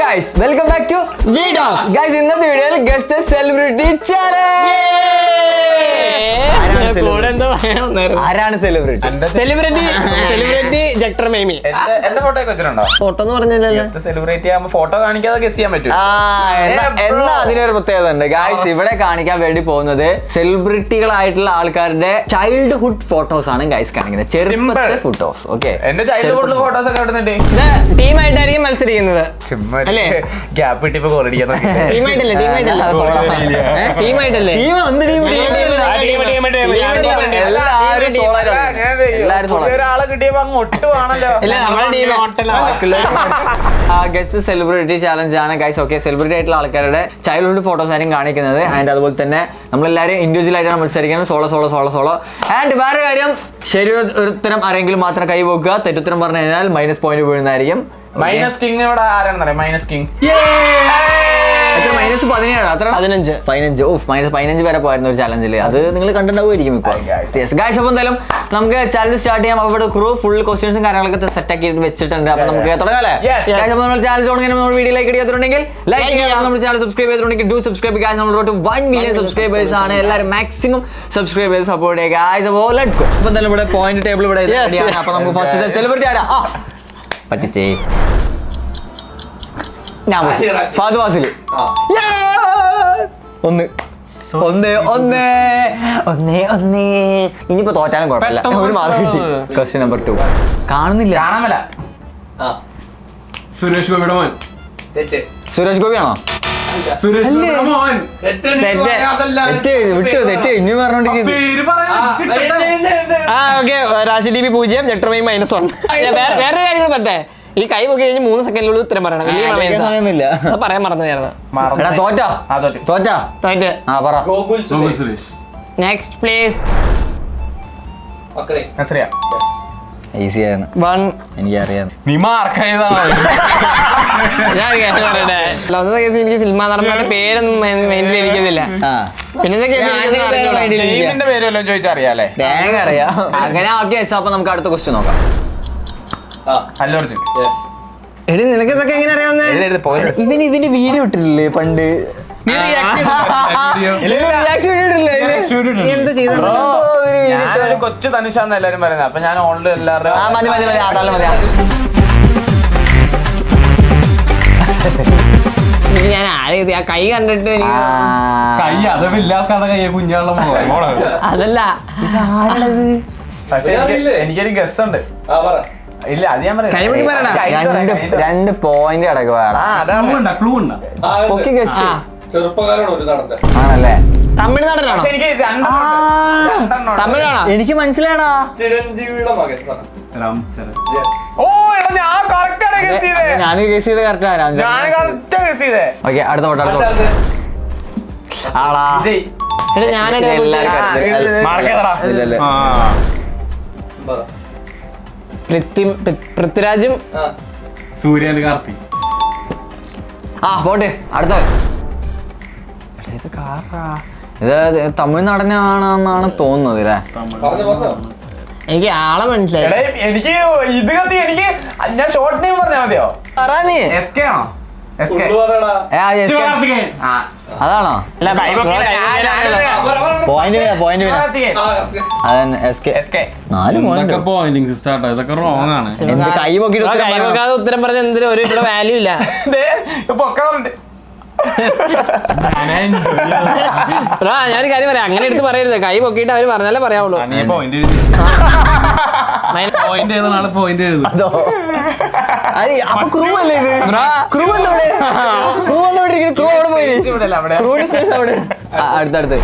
guys, welcome back to V-Dogs. Guys, ഇന്നത്തെ വീഡിയോയിൽ guest celebrity ആരാണ് സെലിബ്രിറ്റി ജക്ടർ മേമി. എന്റെ ഫോട്ടോ ഒക്കെ വെച്ചിട്ടുണ്ടോ? ഫോട്ടോ എന്ന് പറഞ്ഞല്ലോ സെലിബ്രിറ്റി ആകുമ്പോ ഫോട്ടോ കാണിക്കാതെ ഗസ് ചെയ്യാൻ പറ്റും. എന്നാ അതിനൊരു പ്രത്യേകത ഉണ്ട് ഗായ്സ്. ഇവിടെ കാണിക്കാൻ വേണ്ടി പോകുന്നത് സെലിബ്രിറ്റികളായിട്ടുള്ള ആൾക്കാരുടെ ചൈൽഡ്ഹുഡ് ഫോട്ടോസ് ആണ് ഗൈസ് കാണിക്കുന്നത്. ചെറുപ്പത്തെ ഫോട്ടോസ്. ഓക്കെ, എന്റെ ചൈൽഡ്ഹുഡ് ഫോട്ടോസ് ഒക്കെ ഇടുന്നുണ്ട്. ടീമായിട്ടായിരിക്കും മത്സരിക്കുന്നത് അല്ലേ? ഗ്യാപ്പ് കിട്ടിയപ്പോ കോളടിക്കാൻ ടീമായിട്ടല്ലേ? ഒരാളെ കിട്ടിയപ്പോ അങ്ങ് ഒട്ടുവാണല്ലോ. ഗസ്റ്റ് സെലിബ്രിറ്റി ചാലഞ്ച് ആണ് ഗൈസ്. ഓക്കെ, സെലിബ്രിറ്റി ആയിട്ടുള്ള ആൾക്കാരുടെ ചൈൽഡ്ഹുഡ് ഫോട്ടോസ് ആയിരിക്കും കാണിക്കുന്നത്. ആൻഡ് അതുപോലെ തന്നെ നമ്മളെല്ലാവരും ഇൻഡിവിജ്വൽ ആയിട്ടാണ് മത്സരിക്കുന്നത്. സോളോ. ആൻഡ് വേറെ കാര്യം, ശരി ഉത്തരം ആരെങ്കിലും മാത്രം കൈ പോക്കുക. തെറ്റുത്തരം പറഞ്ഞു കഴിഞ്ഞാൽ മൈനസ് പോയിന്റ് വീഴുന്നതായിരിക്കും. മൈനസ് കിങ് ഇവിടെ ആരാണെന്നറിയാം? മൈനസ് കിങ് മൈനസ് 17 അത്ര 15 ഓഫ് മൈനസ് 15 വരെ പോയിരുന്നു ഒരു ചാലഞ്ചിൽ. അത് നിങ്ങൾ കണ്ടിട്ടുണ്ടാവുമായിരിക്കും ഇപ്പോൾ. ഗൈസ്, അപ്പോൾ എന്തായാലും നമുക്ക് ചാലഞ്ച് സ്റ്റാർട്ട് ചെയ്യാം. അവിടെ ക്രൂ ഫുൾ ക്വസ്റ്റ്യൻസും കാര്യങ്ങളൊക്കെ സെറ്റ് ആക്കി വെച്ചിട്ടുണ്ട്. അപ്പോൾ നമുക്ക് തുടങ്ങാല്ലേ? നമ്മൾ ചാലഞ്ച് തുടങ്ങി നമ്മൾ വീഡിയോയിലേക്ക് ചെയ്തിട്ടുണ്ടെങ്കിൽ ലൈക്ക് ചെയ്യാം. നമ്മൾ ചാനൽ സബ്സ്ക്രൈബ് ചെയ്തിട്ടുണ്ടെങ്കിൽ ഡു സബ്സ്ക്രൈബ്. ഗൈസ്, നമ്മൾ 1 മില്യൺ സബ്സ്ക്രൈബേഴ്സ് ആണ്. എല്ലാവരും മാക്സിമം സബ്സ്ക്രൈബേഴ്സ് സപ്പോർട്ട് ചെയ്യുക. ഗൈസ്, അപ്പോൾ ലെറ്റ്സ് ഗോ. അപ്പോൾ എന്തായാലും ഇവിടെ പോയിന്റ് ടേബിൾ ഇവിടെ റെഡിയാണ്. അപ്പോൾ നമുക്ക് ഫസ്റ്റ് സെലിബ്രിറ്റി ആരാ? പറ്റിച്ചേ, ഞാൻ ഫഹദ് ഫാസിൽ. ഒന്ന് ഇനിയിപ്പോ തോറ്റാലും കുഴപ്പമില്ല, ഒരു മാർക്ക് കിട്ടി. ക്വസ്റ്റ്യൻ നമ്പർ 2 കാണുന്നില്ല. സുരേഷ് ഗോപിയുടെ മോൻ. സുരേഷ് ഗോപിയാണോ? തെറ്റ് ഇനി പറഞ്ഞോണ്ടിരിക്കുന്നു. റാഷി ടി 0, ജക്ടർ മേമി -1. വേറെ കാര്യങ്ങൾ പറ്റേ, ഈ കൈ പൊക്കി കഴിഞ്ഞ് 3 സെക്കൻഡിനുള്ളിൽ ഉത്തരം പറയണം. പറയാൻ മറന്നായിരുന്നു. തോറ്റ്. സുരേഷ്. നെക്സ്റ്റ് പ്ലേസ് ഈസി ആയിരുന്നു. എനിക്കറിയാം. നീ മാർക്കായതാണോ? എനിക്ക് സിനിമ നടന്മാരുടെ പേരൊന്നും മൈൻഡിൽ ഇരിക്കുന്നില്ല. പിന്നെ പേര് വല്ലതും ചോദിച്ചറിയാലേ? അറിയാം. അങ്ങനെ ഓക്കെ. അപ്പൊ നമുക്ക് അടുത്ത ക്വസ്റ്റ്യൻ നോക്കാം. എടി, നിനക്ക് ഇതൊക്കെ എങ്ങനെ അറിയാവുന്നേ? ഇവൻ ഇതിന്റെ വീഡിയോ ഇട്ടില്ലേ പണ്ട്? എന്ത് ചെയ്ത കൊച്ചു തനുഷാന്ന് എല്ലാരും പറയുന്നത്. അപ്പൊ ഞാൻ ഓൾറെഡി എല്ലാവരും ഞാൻ ആരെ ആ കൈ കണ്ടിട്ട് കൈ അതവില്ലാത്ത കൈ കുഞ്ഞാളെ അതല്ല. എനിക്കൊരു ഗസ് ഉണ്ട്. ഇല്ല, അത് ഞാൻ പറയാം. 2 പോയിന്റ് ആണല്ലേ? തമിഴ്നാടനാണോ? തമിഴാണോ? എനിക്ക് മനസ്സിലാണോ? ചിരഞ്ജീവിയുടെ മകൻ. ഞാൻ ഗസ് ചെയ്ത് കറക്റ്റ്. ഓക്കെ, അടുത്ത ഫോട്ടോ. പൃഥ്വിരാജും സൂര്യൻ കാർത്തി. പോട്ടെ, അടുത്ത. ഇത് തമിഴ്നാടനാണെന്നാണ് തോന്നുന്നത് അല്ലേ? എനിക്ക് ആളെ മനസ്സിലായി. എനിക്ക് ഇത് എനിക്ക് ഞാൻ ഷോർട്ട് നെയിം പറഞ്ഞാൽ മതിയോ? SK ആണോ? അതാണോ? കൈ പൊക്കാതെ ഉത്തരം പറഞ്ഞ എന്തിനും ഒരു ഇവിടെ വാല്യൂ ഇല്ല. ഞാനൊരു കാര്യം പറയാം, അങ്ങനെ എടുത്ത് പറയരുത്. കൈ പൊക്കിയിട്ട് അവര് പറഞ്ഞാലേ പറയാവുള്ളൂ. അടുത്തടുത്ത്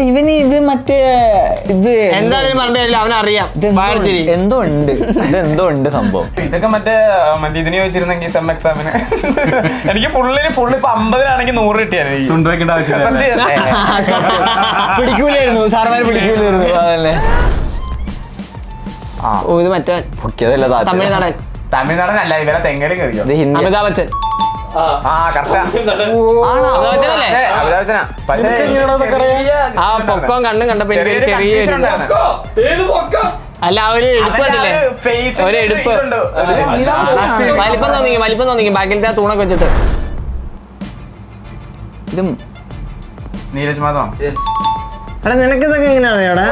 ഇവന് ഇത് മറ്റേ ഇത് എന്തായാലും പറഞ്ഞില്ല, അവനറിയാം. എന്തോ ഉണ്ട് സംഭവം. ഇതൊക്കെ മറ്റേ ഇതിന് ചോദിച്ചിരുന്നെങ്കിൽ സെം എക്സാമിന് എനിക്ക് ഫുള്ള് ഇപ്പൊ 50-ആണെങ്കിൽ 100 കിട്ടിയായിരുന്നു. പിടിക്കൂലായിരുന്നു, സാറന്മാര് പിടിക്കൂലായിരുന്നു. അതല്ലേ? ഇത് മറ്റേ തമിഴ്നാടനല്ല, ഇവരെ തെങ്ങലും കയറിയോ? അമിതാഭ് ബച്ചൻ. പക്ഷേ ആ പൊക്കം കണ്ണും കണ്ടപ്പോ ചെറിയ അല്ല ആ ഒരു എടുപ്പ് കണ്ടില്ലേ ഒരു എടുപ്പ് വലിപ്പം തോന്നിക്കും ബാക്കിലത്തെ ആ തൂണൊക്കെ വെച്ചിട്ട് ഇതും നീരജ് മാധവൻ എടാ നിനക്ക് ഇതൊക്കെ എങ്ങനെയാണ് ഇവിടെ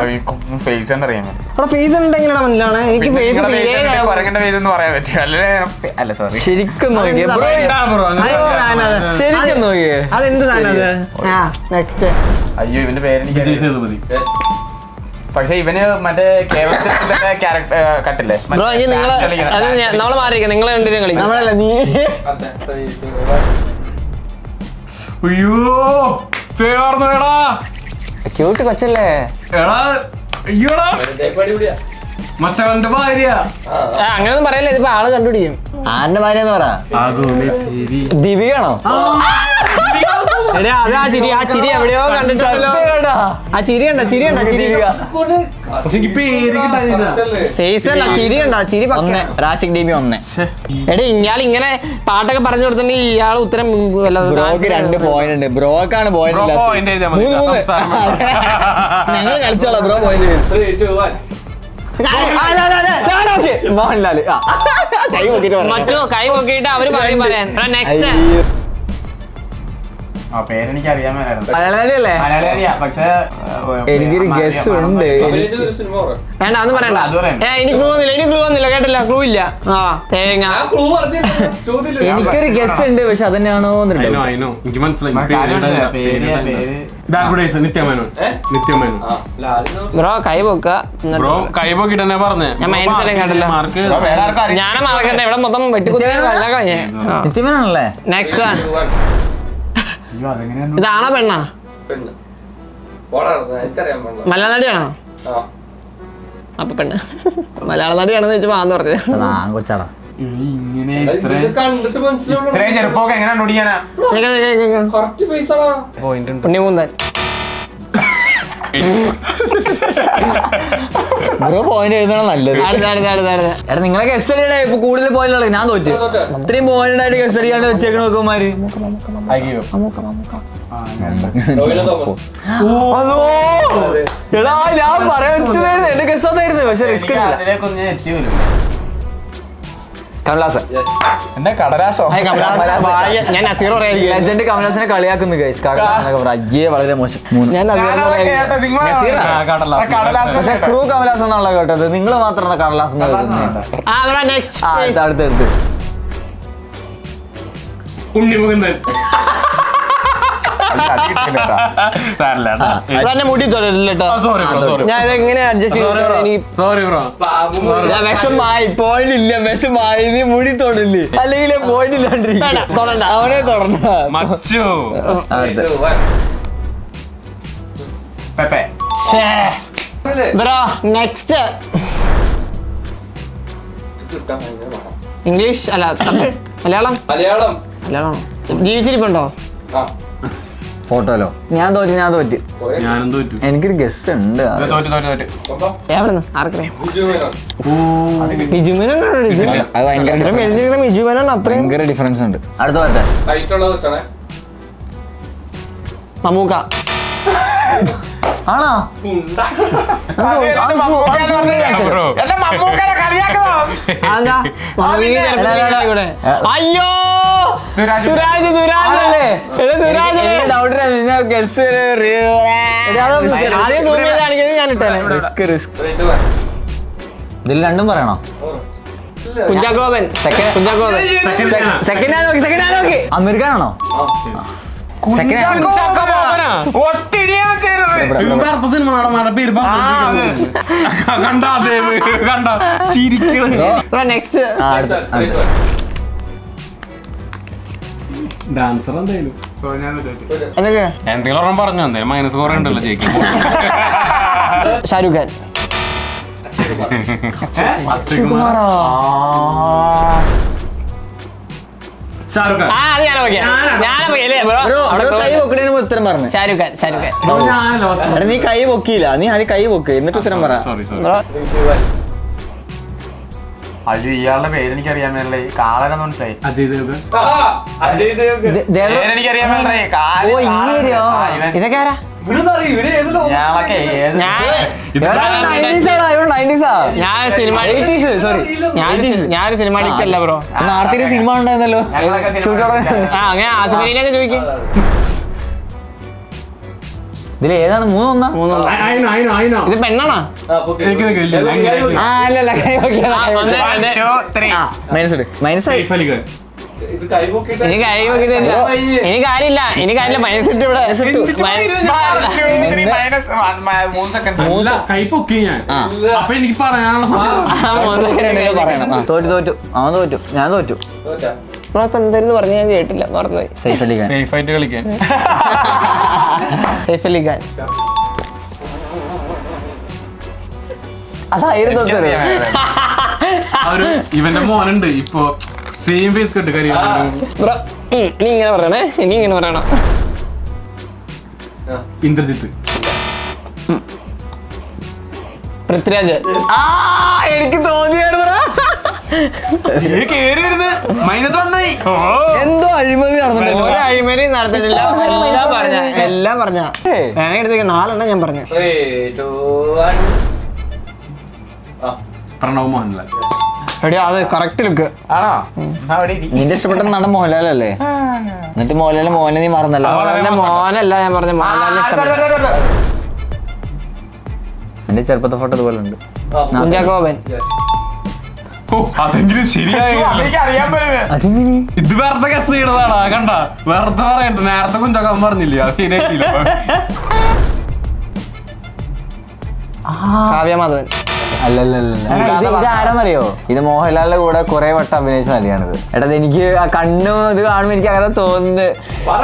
ഫേസ് എന്നറിയാമോ അവിടെ ഫേസ് ഉണ്ട് എങ്ങനെയാണ് മനസ്സിലാണ് എനിക്ക് ഫേസ് കുരങ്ങന്റെ ഫേസ് എന്ന് പറയാൻ പറ്റും അല്ല സോറി ശരിക്കും നോക്കിയേ ബ്രോ ശരിക്കും നോക്കിയേ അതെന്ത് സാധനം ആ നെക്സ്റ്റ് അയ്യോ ഇവന്റെ പേരെനിക്ക് വിജയ് സേതുപതി പക്ഷെ ഇവന് മറ്റേ കേരളത്തിലെ ക്യാരക്ടർ കട്ടില്ലേ ബ്രോ ഇനി നിങ്ങള് അത് നമ്മള് മാറിയിരിക്കാം നിങ്ങളെ രണ്ടുപേരും കളിക്കും നമ്മളല്ല നീ അയ്യോ പേർന്നു എടാ ക്യൂട്ട് കൊച്ചല്ലേ എടാ അയ്യോടാ മറ്റവന്റെ ഭാര്യ അങ്ങനെയൊന്നും പറയല്ലേ ഇതിപ്പോ ആള് കണ്ടുപിടിക്കും ആരുടെ ഭാര്യ എന്ന് പറ ദീപികയാണോ എടാ അത് ആ ചിരി എവിടെയോ കണ്ടിട്ടുണ്ടല്ലോ ആ ചിരി പക്ഷെ എനിക്ക് പേര് കിട്ടാനില്ല ഫേസ് അല്ല ചിരി ഒന്ന് റാഷിക് DB ഒന്ന് എടാ ഇയാൾ ഇങ്ങനെ പാട്ടൊക്കെ പറഞ്ഞു കൊടുത്തിട്ടുണ്ടെങ്കിൽ ഇയാൾ ഉത്തരം ബ്രോക്ക് 2 പോയിന്റ് ഉണ്ട് ബ്രോക്കാണ് പോയിന്റ് ഞങ്ങൾ കളിച്ചോളാം ബ്രോ പോയിന്റ് മോഹൻലാല് കൈ നോക്കിട്ട് മറ്റോ കൈ നോക്കിയിട്ട് അവര് പറയാൻ നെക്സ്റ്റ് പേരെനിക്ക് അറിയാൻ മേലായിരുന്നു മലയാളിയല്ലേ മലയാളി അറിയാം പക്ഷെ എനിക്കൊരു ഗസ് ഉണ്ട് വേണ്ട അതൊന്നും പറയണ്ട അത് പറയാം. ഇനി ക്ലൂ വന്നില്ല കേട്ടില്ല ക്ലൂ ഇല്ല ആ തേങ്ങ എനിക്കൊരു ഗസ് ഉണ്ട് പക്ഷെ അതന്നെയാണോ അയിനോ എനിക്ക് മനസ്സിലായി പേര് ബാഗുഡേസ് നിത്യമേനോൻ ബ്രോ കൈ പൊക്ക ബ്രോ കൈ പോക്കിട്ട് തന്നെ പറഞ്ഞേ ഞാൻ മൈനസ് എല്ലാം കേട്ടില്ല മാർക്ക് വേറെ ആർക്കും അറിയാം ഞാനും മാർക്കണ്ട ഇവിടെ മൊത്തം വെട്ടിക്കുത്തി കളഞ്ഞേ നിത്യമേനാണല്ലേ നെക്സ്റ്റ് വൺ അയ്യോ അതെങ്ങനെയാണ് ഇതാണോ പെണ്ണാ മലയാള നടിയാണോ അപ്പൊ പെണ്ണ് മലയാള നടിയാണെന്ന് വെച്ചപ്പോ ആന്ന് പറഞ്ഞു കൊച്ചാടാ ഇങ്ങനെ ഇത്രയും ചെറുപ്പമൊക്കെ എങ്ങനെയാണ് ഒടിയാനാ ഉണ്ണിമൂന്തൻ ബ്രോ പോയിന്റ് എഴുതണം നല്ലത് എടാ നിങ്ങളെ ഗസ് സ്റ്റഡിയുടെ ഇപ്പൊ കൂടുതൽ പോയിന്റ് ഞാൻ തോറ്റു ഇത്രയും പോയിന്റ് ആയിട്ട് ഗസ് സ്റ്റഡിയാണ് വെച്ചേക്കണ നോക്കുമാര് എടാ ഞാൻ പറയാൻ വെച്ചതായിരുന്നു എന്റെ ഗസ് അതായിരുന്നു പക്ഷെ റിസ്ക് അതിലേക്കൊന്നും ഞാൻ എത്തിയല്ലോ കമലാസൻ എന്താ കടലാസോ ഞാൻ നസീർ പറയായിരിക്കും ലെജൻഡ് കമലാസനെ കളിയാക്കുന്നു ഗൈസ് അയ്യേ വളരെ മോശം ഞാൻ പക്ഷെ ക്രൂ കമലാസ് എന്നാണല്ലോ കേട്ടത് നിങ്ങൾ മാത്രമാണ് കടലാസ് എന്ന് കേൾക്കുന്നത് നെക്സ്റ്റ് അടുത്തടുത്ത് ഉണ്ണിമുകുന്ദൻ മുടി തൊടല്ലോ ഞാൻ ഇതെങ്ങനെ അഡ്ജസ്റ്റ് ചെയ്തു സോറി ബ്രോ വിഷമായി പോയിന്റ് ഇല്ല വിഷമായി നീ മുടി തൊടില്ലേ അല്ലെങ്കിൽ പോയിന്റ് ഇല്ലാണ്ടിരിക്കും അവനെ തൊടണ്ട മച്ചു പെപ്പെ ബ്രോ നെക്സ്റ്റ് ഇംഗ്ലീഷ് അല്ല തമിഴ് മലയാളം ജീവിച്ചിരിപ്പുണ്ടോ ഫോട്ടോലോ ഞാൻ തോറ്റു ഞാനും തോറ്റു എനിക്കൊരു ഗസ് ഉണ്ട് എവിടെന്ന് ആർക്കറിയാം മിജുമേനാണ് അത് ഭയങ്കര മിജുമേനാണ് അത്രയും ഭയങ്കര ഡിഫറൻസ് ഉണ്ട് അടുത്ത വരട്ടെ മമ്മൂക്ക ആണോ അതെന്താ ഇവിടെ അയ്യോ സുരാജ് അല്ലേ സുരാജ് ഗസ് ആദ്യം തൂങ്ങി കാണിക്കുന്നത് ഞാൻ ഇട്ടേ റിസ്ക് ഇതിൽ രണ്ടും പറയണോ കുഞ്ചാക്കോബൻ സെക്കൻഡ് നോക്കി അമീർ ഖാൻ ആണോ നെക്സ്റ്റ് ഡാൻസർ എന്തായാലും എന്തൊക്കെ എന്തെങ്കിലും ഓർമ്മ പറഞ്ഞു എന്തായാലും മൈനസ് കുറെ ഉണ്ടല്ലോ ജയിക്കും ഷാരൂഖ് ഖാൻ ഷാറുഖ് ഖാൻ അത് കൈ പൊക്കണേന് ഉത്തരം പറഞ്ഞു ഷാരൂഖ് ഖാൻ എടാ നീ കൈ പൊക്കിയില്ല നീ അത് കൈ പൊക്ക് എന്നിട്ട് ഉത്തരം പറ സോറി അയ്യോ ഇയാളുടെ പേരെനിക്ക് അറിയാൻ മേലേ കാളൊക്കെ മനസ്സിലായി അജയ് ദേവ്ഗൺ പേരെനിക്ക് അറിയാൻ മേലേ ഓ ഇങ്ങനെയോ ഇതൊക്കെ ആരാ ഞാനൊക്കെ ഏത് ഞാൻ സിനിമ ഞാൻ സിനിമ അഡിക്റ്റ് അല്ല ബ്രോ. നാർത്തിയുടെ സിനിമ ഉണ്ടായിരുന്നല്ലോ. അങ്ങനെ ആസിഫലിനൊക്കെ ചോദിക്കും. ഇതിൽ ഏതാണ്? മൂന്നൊന്നാ? ഇത് പെണ്ണാണോ? ആ അല്ലല്ല, മൈനസ് ഇനി കൈ നോക്കിട്ടില്ല. ഇനി കാര്യമില്ല. മൈനസിട്ട് ഇവിടെ കൈ പൊക്കി ഞാൻ. അപ്പൊ എനിക്ക് പറയാനുള്ള സമയം പറയണം. തോറ്റു അവൻ തോറ്റു, ഞാൻ തോറ്റു. ഇപ്പൊ എന്തായിരുന്നു പറഞ്ഞു? ഞാൻ കേട്ടില്ല, മറന്നുപോയി. സൈഫ് അലി ഖാൻ. സേഫ് ആയിട്ട് കളിക്കാൻ സൈഫ് അലി ഖാൻ. അതായിരുന്നു ഇവന്റെ മോനുണ്ട് ഇപ്പൊ സെയിം ഫേസ് കെട്ട് കരിയ. ബ്രോ ഇനി ഇങ്ങനെ പറയണേ, ഇനി ഇങ്ങനെ പറയണം. ഇന്ദ്രജിത്ത്. പൃഥ്വിരാജ്. എനിക്ക് തോന്നിയായിരുന്നു എന്തോ അഴിമതി നടന്നില്ല. ഒരു അഴിമതി നടത്തിട്ടില്ല. എല്ലാം പറഞ്ഞ വേണമെങ്കിൽ എടുത്തേക്ക് 4 എണ്ണം ഞാൻ പറഞ്ഞ. പ്രണവ് മോഹൻലാൽ. എടിയാ അത് കറക്റ്റ് ലുക്ക് ആണോ? നിന്റെ ഇഷ്ടപ്പെട്ട നടൻ മോഹൻലാലല്ലേ? എന്നിട്ട് മോഹൻലാൽ നീ മറന്നല്ലോ. മോനല്ല ഞാൻ പറഞ്ഞ മോഹൻലാലിനെ ഇഷ്ടപ്പെട്ടു. എന്റെ ചെറുപ്പത്തെ ഫോട്ടോ ഇതുപോലെ ഉണ്ട്. കുഞ്ചാക്കോബൻ. അതെങ്കിലും ശരിയായി. അറിയാൻ പറ്റും. ഇത് വെറുതെ ഗസ് ചെയ്യണതാണ്. കണ്ട വെറുതെ പറയണ്ട. നേരത്തെ കുഞ്ചാക്കാൻ പറഞ്ഞില്ലേ? അത് ശരിയായില്ല. കാവ്യ മാധവൻ. ഇത് ആരാന്നറിയോ? ഇത് മോഹൻലാലിന്റെ കൂടെ കുറെ വട്ടം അഭിനയിച്ച നടിയാണിത്. എടാ എനിക്ക് ആ കണ്ണും ഇത് കാണുമ്പോ എനിക്ക് അങ്ങനെ തോന്നുന്നത്.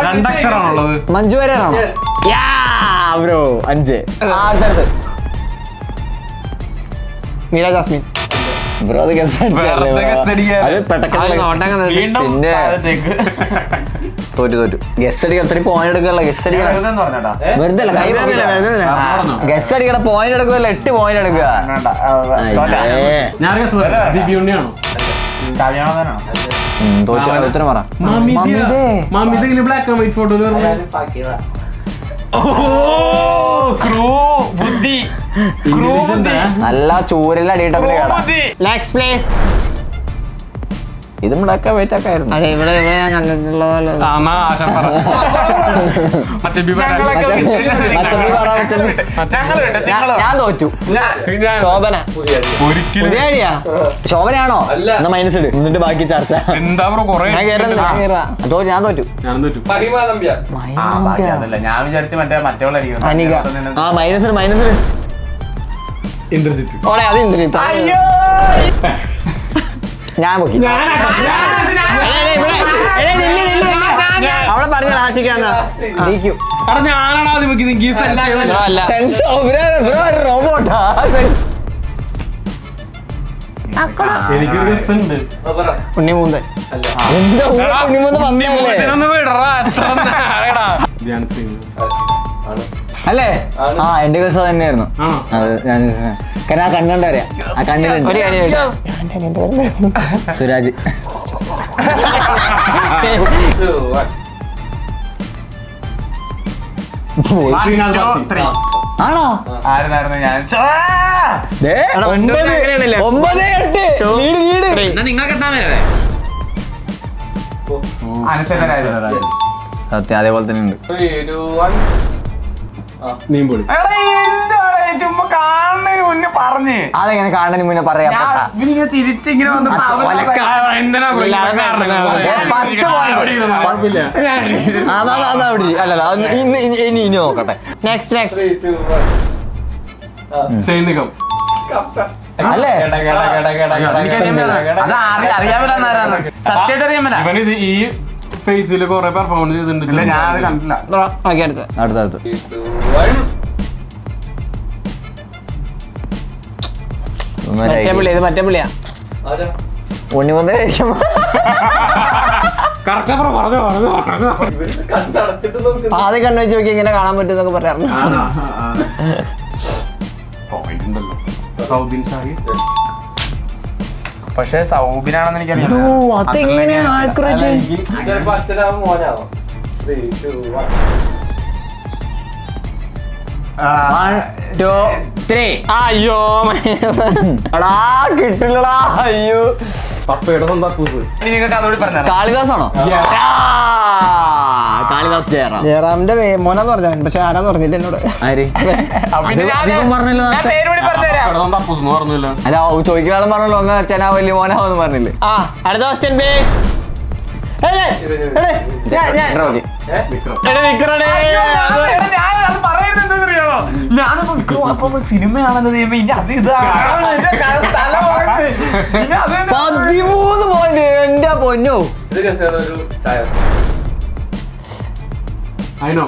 2 അക്ഷരമാണുള്ളത്. മഞ്ജു വാര്യറാണോ? ബ്രോ 5. അടുത്തടുത്ത് മീര ജാസ്മിൻ. ബ്രോ അത് guess അടിച്ചതല്ലേ bro? അത് പെട്ടെന്ന് വീണ്ടും പിന്നെ താഴത്തേക്ക്. തോറ്റു ഗസ്റ്റ് അടിക്കണം. അത്രയും പോയിന്റ് എടുക്കല്ല. ഗസ്റ്റ് അടിക്കണം. വെറുതെന്ന് പറഞ്ഞോടാ. വെറുതെ അല്ല, കൈ ഗസ്റ്റ് അടിക്കണം. പോയിന്റ് എടുക്കുമല്ല, 8 പോയിന്റ് എടുക്കുക. വേണ്ട. തോറ്റാ. ഞാൻ ഗസ് പറയാം. ദിവ്യുണ്ണിയാണോ? കാവ്യാമാധവനാണോ? തോറ്റു. ഉത്തരം പറ. മാമിത് ഇങ്ങനെ ബ്ലാക്ക് ആൻഡ് വൈറ്റ് ഫോട്ടോയിൽ നല്ല ചൂരല്ല അടിയിട്ടപ്പോൾ കാണാം. Next place. ഇത് മുടക്ക വെയിറ്റ് ആയിരുന്നു. അതെ ഇവിടെ ഞാൻ കണ്ടിട്ടുള്ള പോലെ. ഞാൻ തോറ്റു. ശോഭന. പുതിയ ശോഭനയാണോ? എന്നാ മൈനസ് ഇട്, എന്നിട്ട് ബാക്കി ചർച്ച. എന്താ ബ്രോ കൊറേ ഞാൻ കേറുന്നു. ഞാൻ തോറ്റു. ഞാൻ വിചാരിച്ചു മറ്റേവളായിരിക്കും. അനിക. ആ മൈനസ് ഇട്, മൈനസ് ഇട്. ഇന്ദ്രജിത്ത്. ഓടെ അത് ഇന്ദ്രജിത്ത്. ഞാൻ പൊക്കി. അവിടെ പറഞ്ഞ രാശിക്കാന്ന് ഞാനാണ് ആദ്യം വെക്കുന്നത്. അല്ല. റോബോട്ടാ. എനിക്കൊരു ഗസ് ഉണ്ട്. ഉണ്ണിമൂന്തൻ. എന്താ ഉണ്ണിമൂന്ന് വന്നല്ലേ? ധ്യാൻ ശ്രീനിവാസ്. അല്ലേ? ആ എന്റെ കേസ് തന്നെയായിരുന്നു. അത് ഞാൻ കാരണം ആ കണ്ണുകൊണ്ട് അറിയാം. ആ കണ്ണിലുണ്ട്. ഒരു കാര്യമില്ല. സുരാജ്. ആണോ? ആരുന്നായിരുന്നു ഞാൻ? 9-8 അനുസരണരായിരുന്നു. സത്യം അതേപോലെ തന്നെ ഉണ്ട്. നീമ്പോളി. ചുമ്മാ കാണുന്നതിന് മുന്നേ പറഞ്ഞ് അതെങ്ങനെ കാണുന്നതിന് മുന്നേ പറയാം. ഇവനിങ്ങനെ തിരിച്ചിങ്ങനെ വന്നപ്പോ എന്തിനാ ഇനി നോക്കട്ടെ. നെക്സ്റ്റ് സൈനികം. അല്ലേ? സത്യമായിട്ട് അറിയാൻ പറ്റില്ല. ഇവന് ഈ ഫേസിൽ കുറെ പെർഫോമൻസ് ചെയ്തിട്ടുണ്ട്. ഞാൻ അത് കണ്ടില്ല. ഓക്കെ അടുത്ത്. അടുത്തടുത്ത് മറ്റേ പുള്ളി. ഇത് മറ്റേ പുള്ളിയാ. ഉണ്ണിമൂന്ന് കഴിക്കുമ്പോ കറക്റ്റ് പറഞ്ഞു. ആദ്യം കണ്ണു വെച്ച് നോക്കി ഇങ്ങനെ കാണാൻ പറ്റും എന്നൊക്കെ പറയാറുണ്ട്. സൗദിൻ ഷാഹി. പക്ഷെ സൗബിനാണെന്ന് എനിക്കറിയാം. അതെങ്ങനെയാണ് ആക്യുറേറ്റ്? 1 2 3. അയ്യോ എടാ കിട്ടില്ലടാ. അയ്യോ പപ്പയുടെ സ്വന്തം അപ്പൂസ്. ഇനി നിങ്ങൾക്ക് അതുകൂടി പറഞ്ഞു കാളിദാസാണോ? കാളിദാസ് ജയറാം. ജയറാമിന്റെ മോനാന്ന് പറഞ്ഞവൻ, പക്ഷെ ആരാന്ന് പറഞ്ഞില്ല എന്നോട്. ആര്? അധികം പറഞ്ഞല്ലോ ഞാൻ നേരത്തെ. പേര് കൂടി പറഞ്ഞുതരാം. പപ്പയുടെ സ്വന്തം അപ്പൂസ് എന്ന് പറഞ്ഞില്ല. അല്ല ചോദിക്കുന്ന ആളും പറഞ്ഞല്ലോ ഒന്ന് അച്ഛനാ വലിയ മോനാവെന്ന് പറഞ്ഞില്ലേ? ആ അടുത്ത ക്വസ്റ്റ്യൻ ഞാനത് പറയുന്നത് എന്താണെന്നറിയോ? ഞാനിപ്പോ സിനിമയാണെന്ന് ദൈവമേ, ഇനി അത് ഇതാണ് തല പുറത്ത്. ഇനി അത് തന്നെ 13 പോയിന്റ്. എന്റെ പൊന്നോ. അതിനോ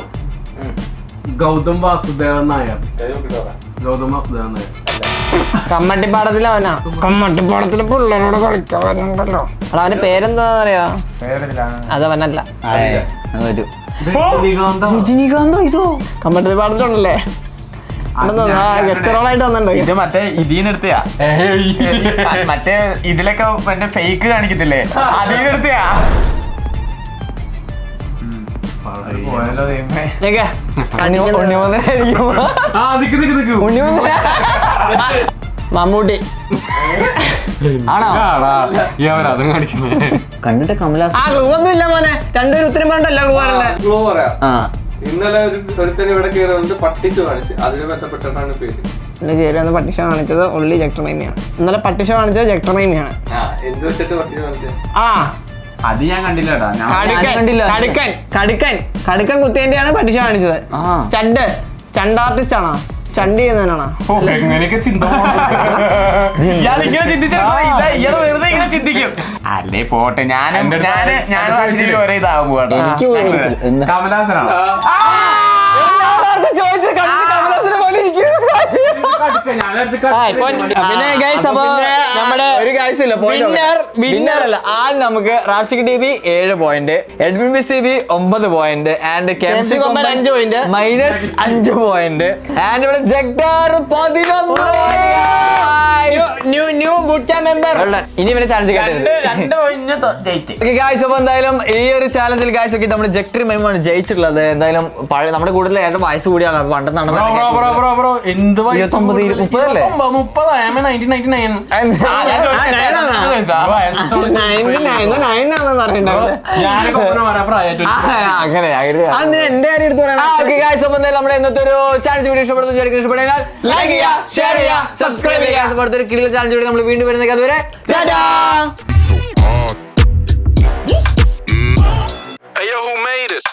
ഗൗതം വാസുദേവൻ നായർ. ഗൗതം വാസുദേവൻ നായർ. കമ്മട്ടിപ്പാടത്തിലെ അവനാ. കമ്മട്ടിപ്പാടത്തിലെ പിള്ളേരോട് കളിക്കാൻ വരുന്നുണ്ടല്ലോ. എടാ അവന്റെ പേരെന്താ അറിയാ? അതവനല്ല. രജനീകാന്തോ ഇതോ? കമ്മട്ടിപ്പാടത്തിലുണ്ടല്ലേ? ഗസ്റ്റ് റോളായിട്ട് വന്നിട്ടുണ്ട്. ഇത് മറ്റേ ഇതിന്ന് എടുത്തയാ, മറ്റേ ഇതിലൊക്കെ മറ്റേ ഫേക്ക് കാണിക്കത്തില്ലേ, അതിന്ന് എടുത്തയാ. പോയല്ലോ ദൈവമേ. ആ നിക്ക് നിക്ക് നിക്ക്. മമ്മൂട്ടി. ആണോ? അതും കാണിക്കുന്നേ. കണ്ടിട്ട് കമലാസ്. ആ ക്ലൂ ഒന്നും ഇല്ല മോനെ, രണ്ടുപേരും ഉത്തരം പറഞ്ഞല്ല ക്ലൂ പറഞ്ഞേ. ക്ലൂ പറയാം. ആ ഇന്നലെ ഒരുത്തന് ഇവിടെ കയറുന്നത് പട്ടിഷ കാണിച്ച്, അതിന് ബന്ധപ്പെട്ടിട്ടാണ് പേര്. ഇന്നലെ കയറി വന്ന് പട്ടിഷ കാണിച്ചത് ഒള്ളി ജക്ടർമൈമിയാണ്. ഇന്നലെ പട്ടിഷ കാണിച്ചത് ജക്ടർമൈമിയാണ്. എന്ത് വെച്ചിട്ട് പട്ടിഷ കാണിച്ചത്? ആ അത് ഞാൻ കണ്ടില്ലടാ. കടുക്കൻ കുത്തേന്റെയാണ് പട്ടിഷ കാണിച്ചത്. സ്റ്റണ്ട് ആർട്ടിസ്റ്റ് ആണോ? സ്റ്റണ്ട് ചെയ്യുന്നവനാണോ? എങ്ങനെയൊക്കെ ചിന്ത ഇയാളിങ്ങനെ ചിന്തിച്ചാൽ ഇയാൾ വെറുതെ ഇങ്ങനെ ചിന്തിക്കും. അല്ലേ പോട്ടെ, ഞാൻ ഒരേ ഇതാകും പോട്ടെ. എനിക്ക് പോലും അറിയത്തില്ല. എന്താ? കമലഹാസനാണ്. പിന്നെ guys, അപ്പൊ നമ്മുടെ ഒരു കാര്യമില്ല. വിന്നർ അല്ല. ആദ്യം നമുക്ക് Rashik T B 7 point, Edwin B C B 9 point, and KMC കൊമ്പൻ 5 point. -5 പോയിന്റ്, ആൻഡ് ഇവിടെ ജഗ്ഡാർ 11. New butta member. ഇനി ഇവനെ ചാലഞ്ച് അപ്പൊ എന്തായാലും ഈ ഒരു ചാലഞ്ചിൽ ഗായ്സ് ഒക്കെ നമ്മുടെ ജക്ടറി മെയിമാണ് ജയിച്ചിട്ടുള്ളത്. എന്തായാലും പഴയ നമ്മുടെ കൂടുതൽ ഏറെ വയസ്സ് കൂടിയാണ്. പണ്ട് നടന്ന എന്ത് 29, 30 അല്ലേ? അങ്ങനെ എന്റെ കാര്യം എടുത്ത് പറയാം. നമ്മുടെ ഇന്നത്തെ ഒരു ചാലഞ്ച് വീഡിയോ ഇഷ്ടപ്പെടുന്നു ഇഷ്ടപ്പെടുന്നാൽ ലൈക്ക് ചെയ്യുക, ഷെയർ ചെയ്യുക, സബ്സ്ക്രൈബ് ചെയ്യുക. അടുത്തൊരു കിടിലൻ ചാലഞ്ച് വീഡിയോ നമ്മൾ വീണ്ടും വരുന്നത്. അതുവരെ Hey yo, who made it?